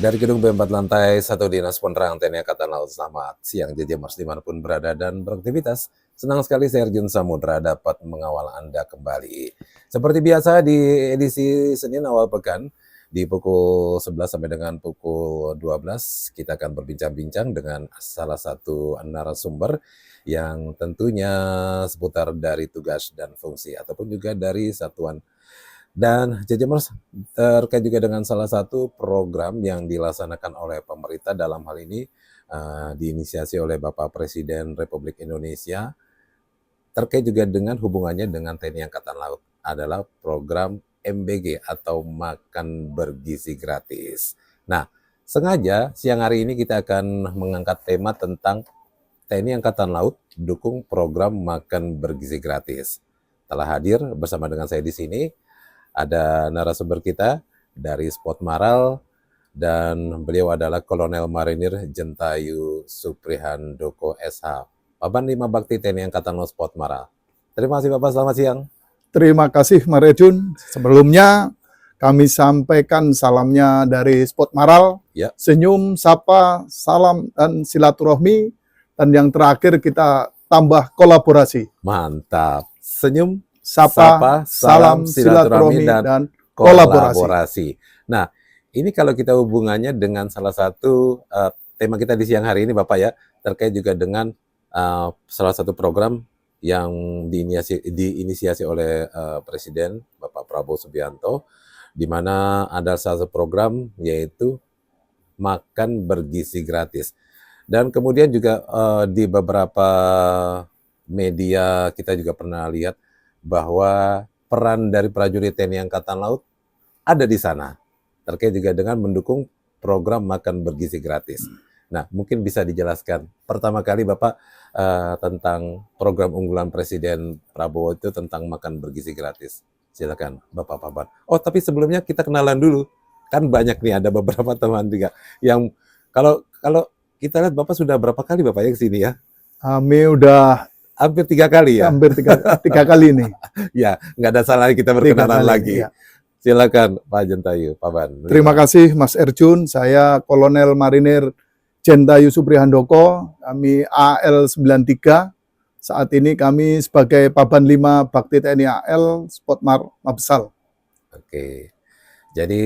Dari Gedung B4 Lantai 1 Dinas Penerangan TNI Angkatan Laut, selamat siang JJ-Mers dimanapun berada dan beraktivitas. Senang sekali saya Arjun Samudra dapat mengawal Anda kembali. Seperti biasa di edisi Senin awal pekan, di pukul 11 sampai dengan pukul 12, kita akan berbincang-bincang dengan salah satu narasumber yang tentunya seputar dari tugas dan fungsi, ataupun juga dari satuan. Dan JJ-Mers terkait juga dengan salah satu program yang dilaksanakan oleh pemerintah, dalam hal ini diinisiasi oleh Bapak Presiden Republik Indonesia, terkait juga dengan hubungannya dengan TNI Angkatan Laut, adalah program MBG atau Makan Bergizi Gratis. Nah, sengaja siang hari ini kita akan mengangkat tema tentang TNI Angkatan Laut dukung program Makan Bergizi Gratis. Telah hadir bersama dengan saya di sini ada narasumber kita dari Spot Maral, dan beliau adalah Kolonel Marinir Jentayu Suprihandoko SH, Paban 5 Bakti TNI Angkatan Laut Spot Maral. Terima kasih Bapak, selamat siang. Terima kasih Marejun. Sebelumnya kami sampaikan salamnya dari Spot Maral, Ya. Senyum, sapa, salam, dan silaturahmi. Dan yang terakhir kita tambah kolaborasi. Mantap. Senyum, Sapa, salam, silaturahmi, dan kolaborasi. Nah, ini kalau kita hubungannya dengan salah satu tema kita di siang hari ini Bapak ya, terkait juga dengan salah satu program yang diinisiasi oleh Presiden Bapak Prabowo Subianto, di mana ada salah satu program yaitu Makan Bergizi Gratis. Dan kemudian juga di beberapa media kita juga pernah lihat bahwa peran dari prajurit TNI Angkatan Laut ada di sana, terkait juga dengan mendukung program Makan Bergizi Gratis. Nah, mungkin bisa dijelaskan pertama kali Bapak tentang program unggulan Presiden Prabowo itu tentang Makan Bergizi Gratis. Silakan Bapak Paban. Oh, tapi sebelumnya kita kenalan dulu. Kan banyak nih, ada beberapa teman juga yang kalau kita lihat Bapak sudah berapa kali Bapak ya ke sini ya? Kami udah Hampir 3 kali ya? hampir tiga kali nih. Ya, nggak ada salahnya kita berkenalan lagi. Ya. Silakan Pak Jentayu, Paban. Terima kasih Mas Erjun. Saya Kolonel Marinir Jentayu Suprihandoko. Kami AL93. Saat ini kami sebagai Paban 5 Bakti TNI AL Spot Mabesal. Oke. Jadi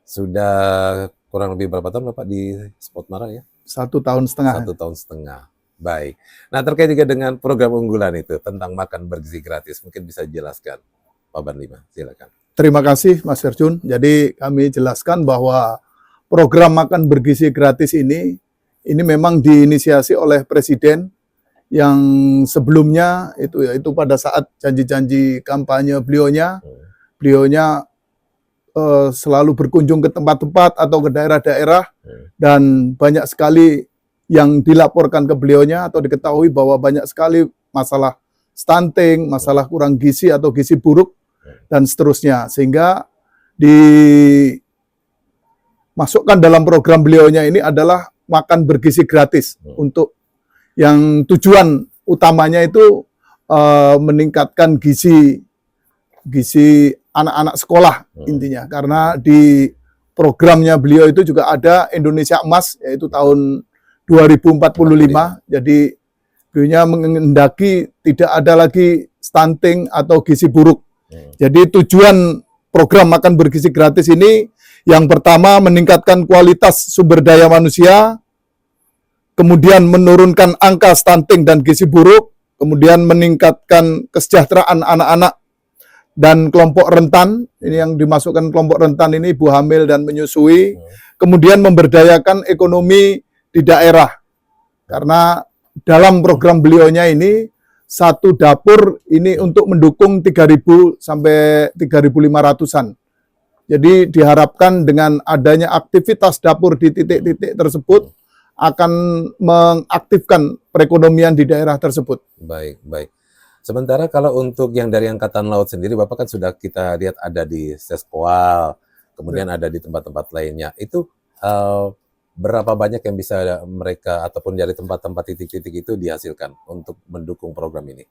sudah kurang lebih berapa tahun Bapak di Spot Mara ya? 1 tahun setengah. 1 tahun setengah. Baik. Nah, terkait juga dengan program unggulan itu tentang Makan Bergizi Gratis, mungkin bisa dijelaskan Paban 5, silakan. Terima kasih Mas Erjun. Jadi kami jelaskan bahwa program Makan Bergizi Gratis ini memang diinisiasi oleh Presiden yang sebelumnya itu pada saat janji-janji kampanye beliaunya selalu berkunjung ke tempat-tempat atau ke daerah-daerah, dan banyak sekali yang dilaporkan ke beliaunya atau diketahui bahwa banyak sekali masalah stunting, masalah kurang gizi atau gizi buruk, dan seterusnya. Sehingga dimasukkan dalam program beliaunya ini adalah Makan Bergizi Gratis, untuk yang tujuan utamanya itu meningkatkan gizi anak-anak sekolah intinya. Karena di programnya beliau itu juga ada Indonesia Emas, yaitu tahun 2045. Jadi beliaunya menghendaki tidak ada lagi stunting atau gizi buruk. Jadi tujuan program Makan Bergizi Gratis ini yang pertama meningkatkan kualitas sumber daya manusia, kemudian menurunkan angka stunting dan gizi buruk, kemudian meningkatkan kesejahteraan anak-anak dan kelompok rentan. Ini yang dimasukkan kelompok rentan ini ibu hamil dan menyusui. Kemudian memberdayakan ekonomi di daerah. Karena dalam program beliaunya ini, satu dapur ini untuk mendukung 3.000 sampai 3.500-an. Jadi diharapkan dengan adanya aktivitas dapur di titik-titik tersebut akan mengaktifkan perekonomian di daerah tersebut. Baik. Sementara kalau untuk yang dari Angkatan Laut sendiri, Bapak kan sudah kita lihat ada di Seskoal, kemudian ada di tempat-tempat lainnya. Itu berapa banyak yang bisa mereka ataupun dari tempat-tempat titik-titik itu dihasilkan untuk mendukung program ini?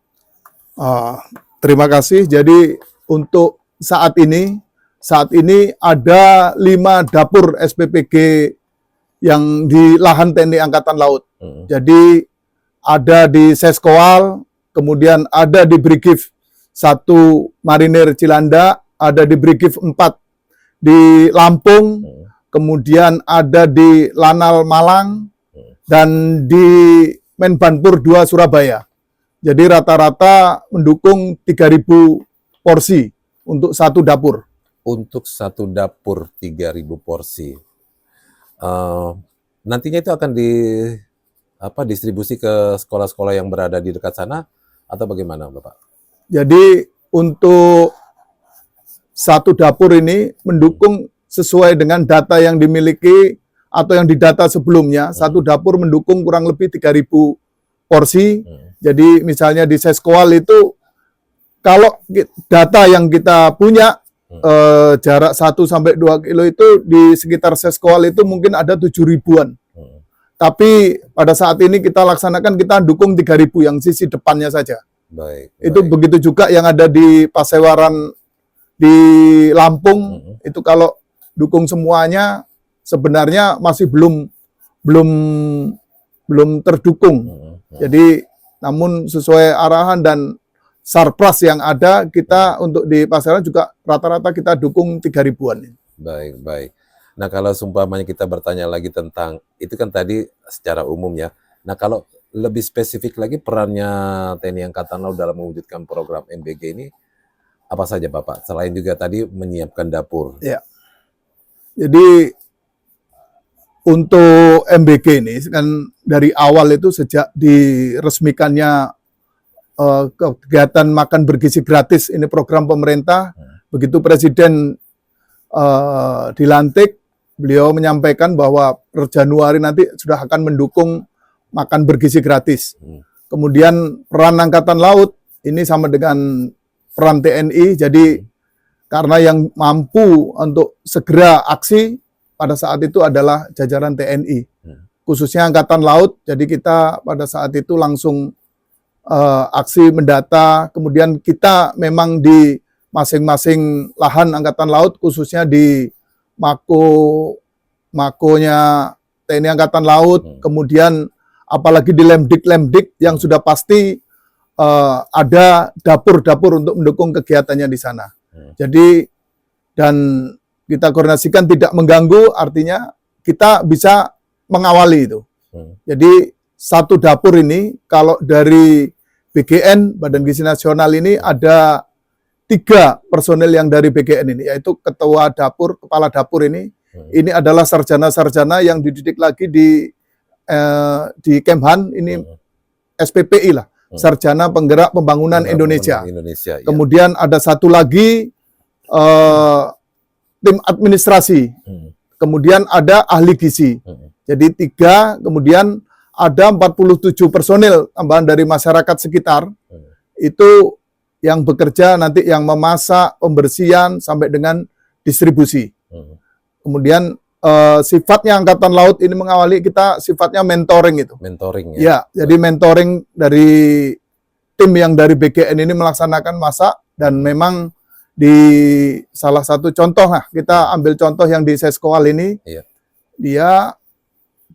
Terima kasih. Jadi untuk saat ini saat ini ada 5 dapur SPPG yang di lahan TNI Angkatan Laut. Jadi ada di Seskoal, kemudian ada di Brigif 1 Marinir Cilanda, ada di Brigif 4 di Lampung, kemudian ada di Lanal Malang, dan di Menbanpur 2 Surabaya. Jadi rata-rata mendukung 3.000 porsi untuk 1 dapur. Untuk 1 dapur 3.000 porsi. Nantinya itu akan distribusi ke sekolah-sekolah yang berada di dekat sana atau bagaimana, Bapak? Jadi untuk 1 dapur ini mendukung sesuai dengan data yang dimiliki atau yang didata sebelumnya. 1 dapur mendukung kurang lebih 3.000 porsi. Jadi misalnya di Seskoal itu kalau data yang kita punya jarak 1 sampai 2 kilo itu di sekitar Seskoal itu mungkin ada 7.000-an. Tapi pada saat ini kita laksanakan, kita dukung 3.000 yang sisi depannya saja. Baik. Itu begitu juga yang ada di Pasewaran di Lampung, itu kalau dukung semuanya sebenarnya masih belum terdukung. Jadi namun sesuai arahan dan Sarpras yang ada, kita untuk di pasaran juga rata-rata kita dukung 3.000-an. Baik, baik. Nah, kalau seumpamanya kita bertanya lagi tentang, itu kan tadi secara umum ya. Nah, kalau lebih spesifik lagi perannya TNI Angkatan Laut dalam mewujudkan program MBG ini, apa saja Bapak? Selain juga tadi menyiapkan dapur. Ya. Jadi untuk MBG ini kan dari awal itu sejak diresmikannya kegiatan makan bergizi gratis, ini program pemerintah. Begitu Presiden dilantik, beliau menyampaikan bahwa per Januari nanti sudah akan mendukung makan bergizi gratis. Kemudian peran Angkatan Laut ini sama dengan peran TNI, jadi karena yang mampu untuk segera aksi pada saat itu adalah jajaran TNI, khususnya Angkatan Laut. Jadi kita pada saat itu langsung aksi mendata, kemudian kita memang di masing-masing lahan Angkatan Laut, khususnya di makonya TNI Angkatan Laut, kemudian apalagi di Lemdik yang sudah pasti ada dapur-dapur untuk mendukung kegiatannya di sana. Jadi dan kita koordinasikan tidak mengganggu, artinya kita bisa mengawali itu. Jadi 1 dapur ini kalau dari BGN, Badan Gizi Nasional ini ada 3 personel yang dari BGN ini, yaitu ketua dapur, kepala dapur ini adalah sarjana-sarjana yang dididik lagi di Kemhan, ini SPPI lah, Sarjana Penggerak Pembangunan Indonesia. Ya. Kemudian ada 1 lagi tim administrasi, kemudian ada ahli gizi. Jadi 3, kemudian ada 47 personil tambahan dari masyarakat sekitar, itu yang bekerja nanti yang memasak, pembersihan, sampai dengan distribusi. Kemudian sifatnya Angkatan Laut ini mengawali, kita sifatnya mentoring itu. Mentoring ya? Ya, jadi mentoring dari tim yang dari BGN ini melaksanakan masak, dan memang di salah satu contoh, nah kita ambil contoh yang di Seskoal ini, dia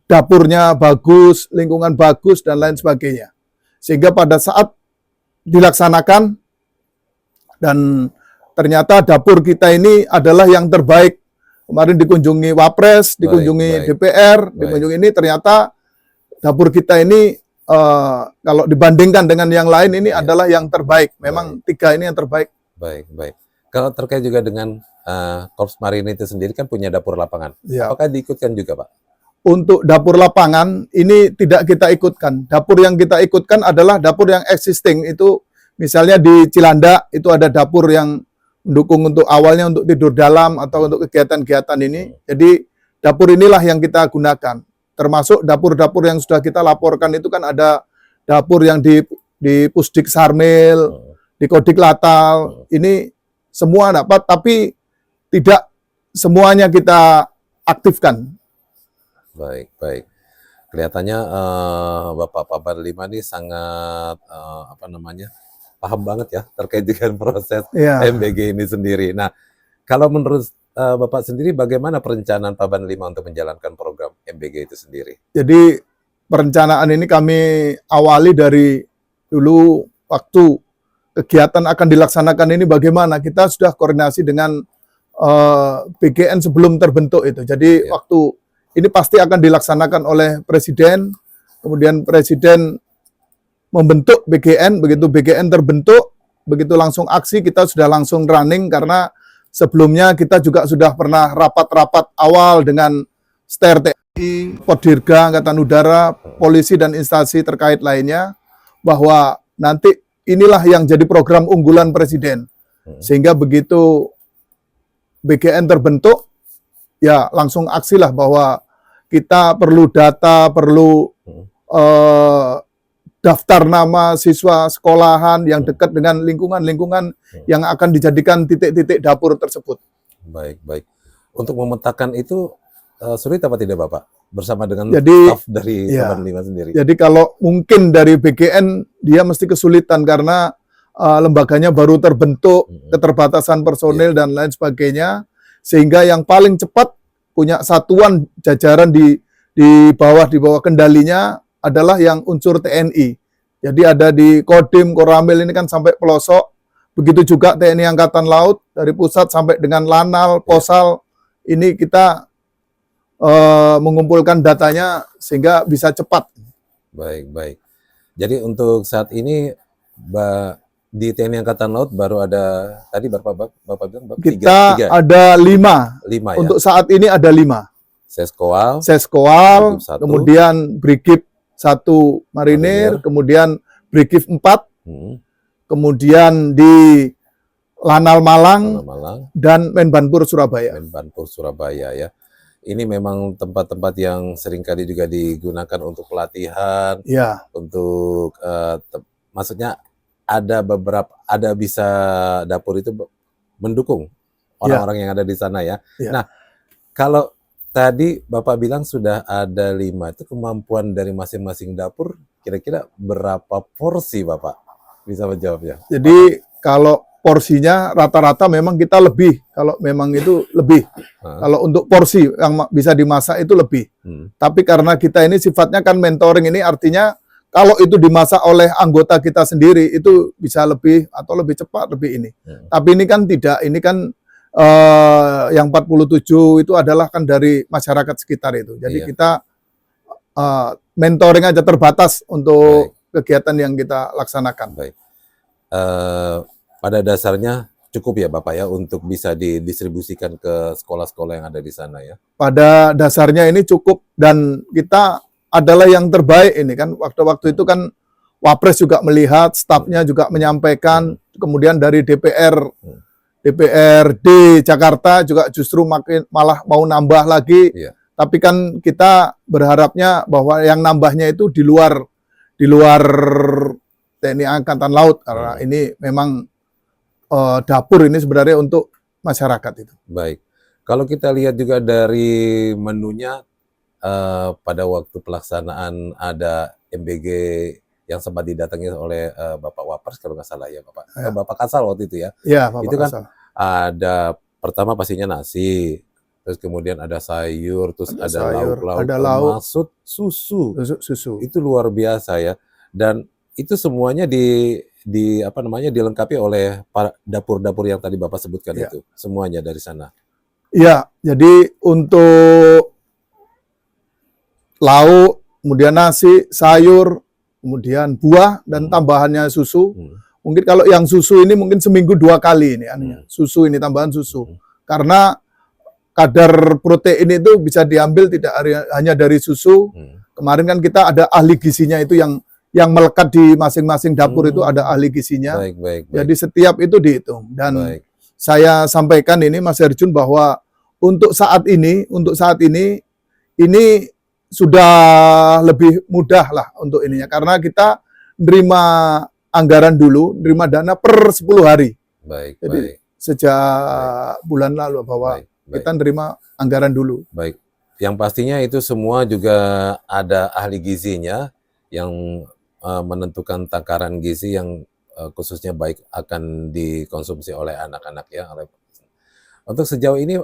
dapurnya bagus, lingkungan bagus, dan lain sebagainya. Sehingga pada saat dilaksanakan, dan ternyata dapur kita ini adalah yang terbaik. Kemarin dikunjungi Wapres, dikunjungi DPR, dikunjungi ini, ternyata dapur kita ini kalau dibandingkan dengan yang lain ini adalah yang terbaik. Memang 3 ini yang terbaik. Baik, baik. Kalau terkait juga dengan Korps Marinir itu sendiri kan punya dapur lapangan. Ya. Apakah diikutkan juga, Pak? Untuk dapur lapangan ini tidak kita ikutkan. Dapur yang kita ikutkan adalah dapur yang existing. Itu misalnya di Cilanda itu ada dapur yang mendukung untuk awalnya untuk tidur dalam atau untuk kegiatan-kegiatan ini. Jadi dapur inilah yang kita gunakan. Termasuk dapur-dapur yang sudah kita laporkan itu kan ada dapur yang di Pusdik Sarmil, di Kodik Latal. Ini semua dapat, tapi tidak semuanya kita aktifkan. Baik, baik. Kelihatannya Bapak Panglima ini sangat paham banget ya terkait dengan proses MBG ini sendiri. Nah, Kalau menurut Bapak sendiri, bagaimana perencanaan Paban 5 untuk menjalankan program MBG itu sendiri? Jadi perencanaan ini kami awali dari dulu waktu kegiatan akan dilaksanakan ini bagaimana. Kita sudah koordinasi dengan BGN sebelum terbentuk itu. Jadi Ya. waktu ini pasti akan dilaksanakan oleh Presiden, kemudian Presiden membentuk BGN, begitu BGN terbentuk, begitu langsung aksi kita sudah langsung running karena sebelumnya kita juga sudah pernah rapat-rapat awal dengan STER TNI, Poddirga, Angkatan Udara, polisi dan instansi terkait lainnya bahwa nanti inilah yang jadi program unggulan Presiden. Sehingga begitu BGN terbentuk, ya langsung aksilah bahwa kita perlu data, perlu daftar nama siswa sekolahan yang dekat dengan lingkungan-lingkungan yang akan dijadikan titik-titik dapur tersebut. Baik, baik. Untuk memetakan itu sulit apa tidak Bapak? Bersama dengan Jadi, staf dari ya. Paban 5 sendiri. Jadi kalau mungkin dari BGN dia mesti kesulitan karena lembaganya baru terbentuk, keterbatasan personil dan lain sebagainya, sehingga yang paling cepat punya satuan jajaran di bawah kendalinya adalah yang unsur TNI. Jadi ada di Kodim, Koramil ini kan sampai pelosok. Begitu juga TNI Angkatan Laut dari pusat sampai dengan Lanal, Posal. Ini kita mengumpulkan datanya sehingga bisa cepat. Baik, baik. Jadi untuk saat ini di TNI Angkatan Laut baru ada tadi Bapak bilang Kita tiga, ada 5. 5 ya. Untuk saat ini ada 5. Seskoal, Seskoal, Brigif 1, kemudian Brigif 1 Marinir, kemudian Brigif 4, kemudian di Lanal Malang, dan Menbanpur Surabaya. Menbanpur Surabaya ya. Ini memang tempat-tempat yang seringkali juga digunakan untuk pelatihan, Ya. untuk maksudnya ada bisa dapur itu mendukung orang-orang yang ada di sana ya. Ya. Nah, kalau tadi Bapak bilang sudah ada 5, itu kemampuan dari masing-masing dapur kira-kira berapa porsi Bapak? Bisa menjawabnya. Jadi kalau porsinya rata-rata memang kita lebih, kalau memang itu lebih. Kalau untuk porsi yang bisa dimasak itu lebih. Tapi karena kita ini sifatnya kan mentoring, ini artinya kalau itu dimasak oleh anggota kita sendiri itu bisa lebih atau lebih cepat lebih ini. Tapi ini kan tidak, ini kan yang 47 itu adalah kan dari masyarakat sekitar itu. Jadi kita mentoring aja terbatas untuk kegiatan yang kita laksanakan. Baik. Pada dasarnya cukup ya Bapak ya untuk bisa didistribusikan ke sekolah-sekolah yang ada di sana ya? Pada dasarnya ini cukup, dan kita adalah yang terbaik ini kan. Waktu-waktu itu kan Wapres juga melihat, stafnya juga menyampaikan, kemudian dari DPRD Jakarta juga justru malah mau nambah lagi. Tapi kan kita berharapnya bahwa yang nambahnya itu di luar TNI Angkatan Laut, karena ini memang dapur ini sebenarnya untuk masyarakat itu. Baik. Kalau kita lihat juga dari menunya pada waktu pelaksanaan ada MBG yang sempat didatangi oleh Bapak Wapres kalau nggak salah ya Bapak. Bapak Kasal waktu itu ya. Iya, Bapak itu kan Kasal. Ada pertama pastinya nasi, terus kemudian ada sayur, terus ada lauk-lauk, termasuk susu. Itu luar biasa ya. Dan itu semuanya dilengkapi oleh dapur-dapur yang tadi Bapak sebutkan itu. Semuanya dari sana. Iya, jadi untuk lauk, kemudian nasi, sayur, kemudian buah, dan tambahannya susu. Mungkin kalau yang susu ini mungkin seminggu 2 kali ini. Susu ini, tambahan susu. Karena kadar protein itu bisa diambil tidak hanya dari susu. Kemarin kan kita ada ahli gizinya itu yang melekat di masing-masing dapur itu ada ahli gizinya. Baik. Jadi setiap itu dihitung. Dan saya sampaikan ini Mas Herjun bahwa untuk saat ini ini sudah lebih mudah lah untuk ininya, karena kita nerima anggaran dulu, nerima dana per 10 hari. Jadi sejak bulan lalu bahwa kita nerima anggaran dulu. Baik. Yang pastinya itu semua juga ada ahli gizinya yang menentukan takaran gizi yang khususnya baik akan dikonsumsi oleh anak-anak ya. Untuk sejauh ini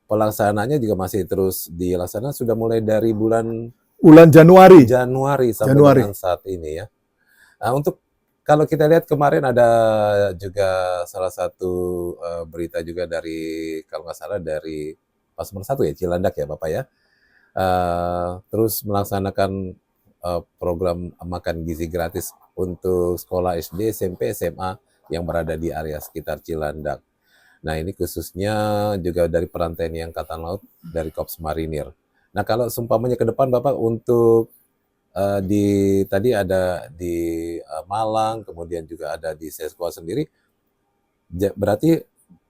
pelaksanaannya juga masih terus dilaksanakan sudah mulai dari bulan Bulan Januari. Januari sampai Januari. dengan saat ini ya. Nah, untuk kalau kita lihat kemarin ada juga salah satu berita juga dari kalau nggak salah dari Pasmar 1 ya Cilandak ya Bapak ya. Terus melaksanakan program makan gizi gratis untuk sekolah SD, SMP, SMA yang berada di area sekitar Cilandak. Nah ini khususnya juga dari peran TNI Angkatan Laut dari Korps Marinir. Nah kalau seumpamanya ke depan Bapak untuk tadi ada di Malang, kemudian juga ada di Seskoa sendiri, berarti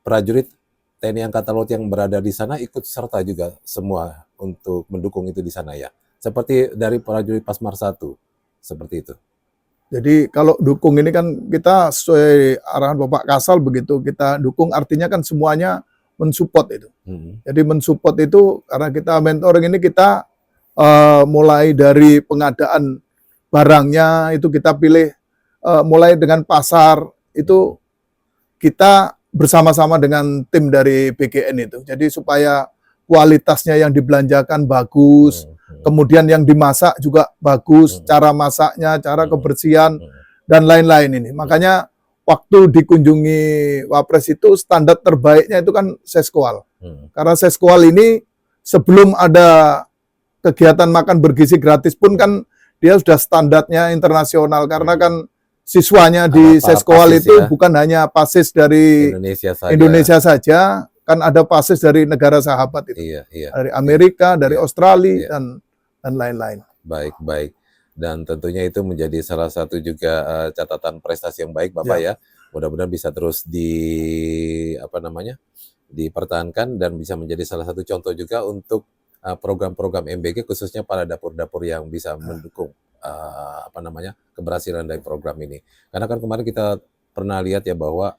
prajurit TNI Angkatan Laut yang berada di sana ikut serta juga semua untuk mendukung itu di sana ya. Seperti dari prajurit Pasmar 1, seperti itu. Jadi kalau dukung ini kan kita sesuai arahan Bapak Kasal begitu kita dukung artinya kan semuanya mensupport itu. Jadi mensupport itu karena kita mentoring ini kita mulai dari pengadaan barangnya itu kita pilih mulai dengan pasar itu kita bersama-sama dengan tim dari BGN itu. Jadi supaya kualitasnya yang dibelanjakan bagus, kemudian yang dimasak juga bagus, cara masaknya, cara kebersihan, dan lain-lain ini. Makanya waktu dikunjungi Wapres itu standar terbaiknya itu kan Seskoal. Karena Seskoal ini sebelum ada kegiatan makan bergizi gratis pun kan dia sudah standarnya internasional. Karena kan siswanya di Seskoal itu ya, bukan hanya PASIS dari Indonesia saja, kan ada PASIS dari negara sahabat itu, dari Amerika, dari Australia, dan lain-lain. Baik. Dan tentunya itu menjadi salah satu juga catatan prestasi yang baik Bapak ya. Mudah-mudahan bisa terus dipertahankan dan bisa menjadi salah satu contoh juga untuk program-program MBG khususnya pada dapur-dapur yang bisa mendukung keberhasilan dari program ini. Karena kan kemarin kita pernah lihat ya bahwa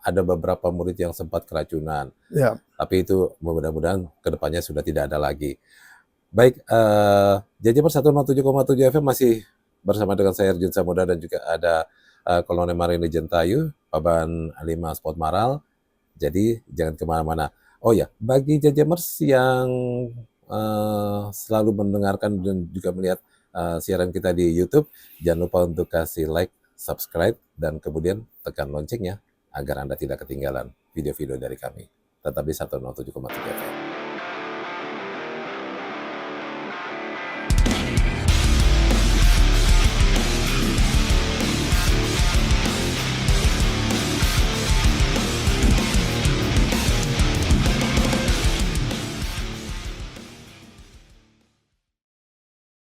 ada beberapa murid yang sempat keracunan. Tapi itu mudah-mudahan kedepannya sudah tidak ada lagi. Baik, JJ 107,7 FM masih bersama dengan saya Erjun Samudra dan juga ada Kolonel Marinir Jentayu, Paban 5 Spot Maral. Jadi jangan kemana-mana. Oh ya, bagi JJMers yang selalu mendengarkan dan juga melihat siaran kita di YouTube, jangan lupa untuk kasih like, subscribe, dan kemudian tekan loncengnya agar Anda tidak ketinggalan video-video dari kami. Tetap di 107,7 FM.